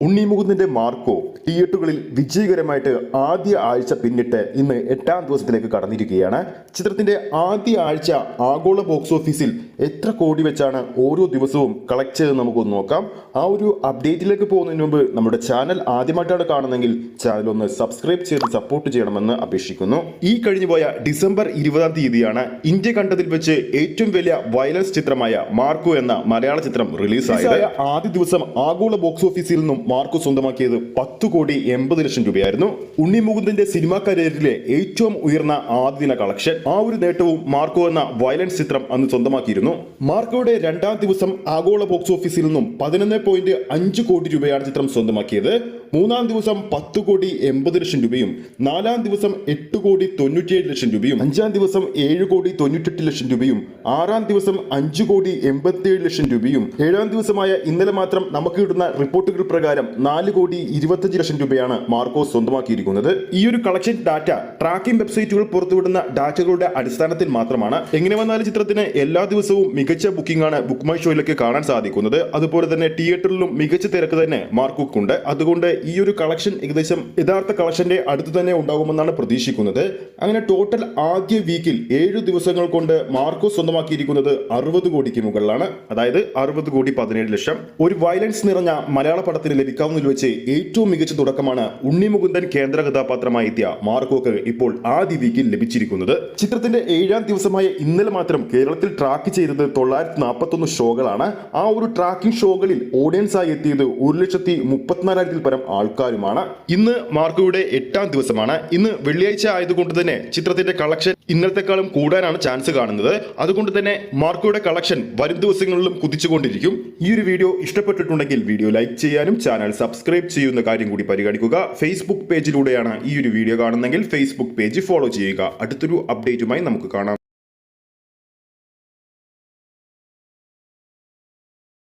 ഉണ്ണി മുകുന്ദന്റെ Marco തിയേറ്ററുകളിൽ വിജയകരമായിട്ട് ആദ്യ ആഴ്ച പിന്നിട്ട് ഇന്ന് 8ാം ദിവസത്തിലേക്ക് കടന്നിരിക്കുകയാണ്. ചിത്രത്തിന്റെ ആദ്യ ആഴ്ച ആഗോള ബോക്സ് ഓഫീസിൽ എത്ര കോടി വെച്ചാണ് ഓരോ ദിവസവും കളക്ട് ചെയ്ത് നമുക്കൊന്ന് നോക്കാം. ആ ഒരു അപ്ഡേറ്റിലേക്ക് പോകുന്നതിന് മുമ്പ് നമ്മുടെ ചാനൽ ആദ്യമായിട്ടാണ് കാണുന്നതെങ്കിൽ ചാനൽ ഒന്ന് സബ്സ്ക്രൈബ് ചെയ്ത് സപ്പോർട്ട് ചെയ്യണമെന്ന് അപേക്ഷിക്കുന്നു. ഈ കഴിഞ്ഞുപോയ ഡിസംബർ 20-ാം തീയതിയാണ് ഇന്ത്യ കണ്ടതിൽ വെച്ച് ഏറ്റവും വലിയ വയലൻസ് ചിത്രമായ മാർക്കോ എന്ന മലയാള ചിത്രം റിലീസായ ആദ്യ ദിവസം ആഗോള ബോക്സ് ഓഫീസിൽ നിന്നും മാർക്കോ സ്വന്തമാക്കിയത് 10,80,00,000 രൂപയായിരുന്നു. ഉണ്ണി മുകുന്ദന്റെ സിനിമാ കരിയറിലെ ഏറ്റവും ഉയർന്ന ആദ്യ ദിന കളക്ഷൻ. ആ ഒരു നേട്ടവും മാർക്കോ എന്ന വയലൻസ് ചിത്രം അന്ന് സ്വന്തമാക്കിയിരുന്നു. മാർക്കോയുടെ 2ാം ദിവസം ആഗോള ബോക്സ് ഓഫീസിൽ നിന്നും 11.5 കോടി രൂപയാണ് ചിത്രം സ്വന്തമാക്കിയത്. 3-ാം ദിവസം 10,80,00,000 രൂപയും 4-ാം ദിവസം 8,97,00,000 രൂപയും 5-ാം ദിവസം 7,98,00,000 രൂപയും 6-ാം ദിവസം 5,87,00,000 രൂപയും 7-ാം ദിവസമായ ഇന്നലെ മാത്രം നമുക്ക് കിട്ടുന്ന റിപ്പോർട്ടുകൾ പ്രകാരം 4,25,00,000 രൂപയാണ് മാർക്കോ സ്വന്തമാക്കിയിരിക്കുന്നത്. ഈ ഒരു കളക്ഷൻ ഡാറ്റ ട്രാക്കിംഗ് വെബ്സൈറ്റുകൾ പുറത്തുവിടുന്ന ഡാറ്റകളുടെ അടിസ്ഥാനത്തിൽ മാത്രമാണ്. എങ്ങനെ വന്നാലും ചിത്രത്തിന് എല്ലാ ദിവസവും മികച്ച ബുക്കിംഗ് ആണ് ബുക്ക് മൈ ഷോയിലൊക്കെ കാണാൻ സാധിക്കുന്നത്. അതുപോലെ തന്നെ തിയേറ്ററിലും മികച്ച തിരക്ക് തന്നെ മാർക്കോക്കുണ്ട്. അതുകൊണ്ട് ഈ ഒരു കളക്ഷൻ ഏകദേശം യഥാർത്ഥ കളക്ഷന്റെ അടുത്ത് തന്നെ ഉണ്ടാകുമെന്നാണ് പ്രതീക്ഷിക്കുന്നത്. അങ്ങനെ ടോട്ടൽ ആദ്യ വീക്കിൽ 7 ദിവസങ്ങൾ കൊണ്ട് മാർക്കോ സ്വന്തമാക്കിയിരിക്കുന്നത് 60 കോടിക്ക് മുകളിലാണ്. അതായത് 60,17,00,000. ഒരു വയലൻസ് നിറഞ്ഞ മലയാള പടത്തിന് ലഭിക്കാവുന്നതിൽ വെച്ച് ഏറ്റവും മികച്ച തുടക്കമാണ് ഉണ്ണി മുകുന്ദൻ കേന്ദ്ര കഥാപാത്രമായി എത്തിയ മാർക്കോക്ക് ഇപ്പോൾ ആദ്യ വീക്കിൽ ലഭിച്ചിരിക്കുന്നത്. ചിത്രത്തിന്റെ 7-ാം ദിവസമായ ഇന്നലെ മാത്രം കേരളത്തിൽ ട്രാക്ക് ചെയ്തത് 941 ഷോകളാണ്. ആ ഒരു ട്രാക്കിംഗ് ഷോകളിൽ ഓഡിയൻസ് ആയി എത്തിയത് 1,34,000-ൽ പരം ആൾക്കാരുമാണ്. ഇന്ന് മാർക്കോയുടെ 8ാം ദിവസമാണ്. ഇന്ന് വെള്ളിയാഴ്ച ആയതുകൊണ്ട് തന്നെ ചിത്രത്തിന്റെ കളക്ഷൻ ഇന്നലത്തെക്കാളും കൂടാനാണ് ചാൻസ് കാണുന്നത്. അതുകൊണ്ട് തന്നെ മാർക്കോയുടെ കളക്ഷൻ വരും ദിവസങ്ങളിലും കുതിച്ചുകൊണ്ടിരിക്കും. ഈ ഒരു വീഡിയോ ഇഷ്ടപ്പെട്ടിട്ടുണ്ടെങ്കിൽ വീഡിയോ ലൈക്ക് ചെയ്യാനും ചാനൽ സബ്സ്ക്രൈബ് ചെയ്യുന്ന കാര്യം കൂടി പരിഗണിക്കുക. ഫേസ്ബുക്ക് പേജിലൂടെയാണ് ഈ ഒരു വീഡിയോ കാണുന്നതെങ്കിൽ ഫേസ്ബുക്ക് പേജ് ഫോളോ ചെയ്യുക. അടുത്തൊരു അപ്ഡേറ്റുമായി നമുക്ക് കാണാം.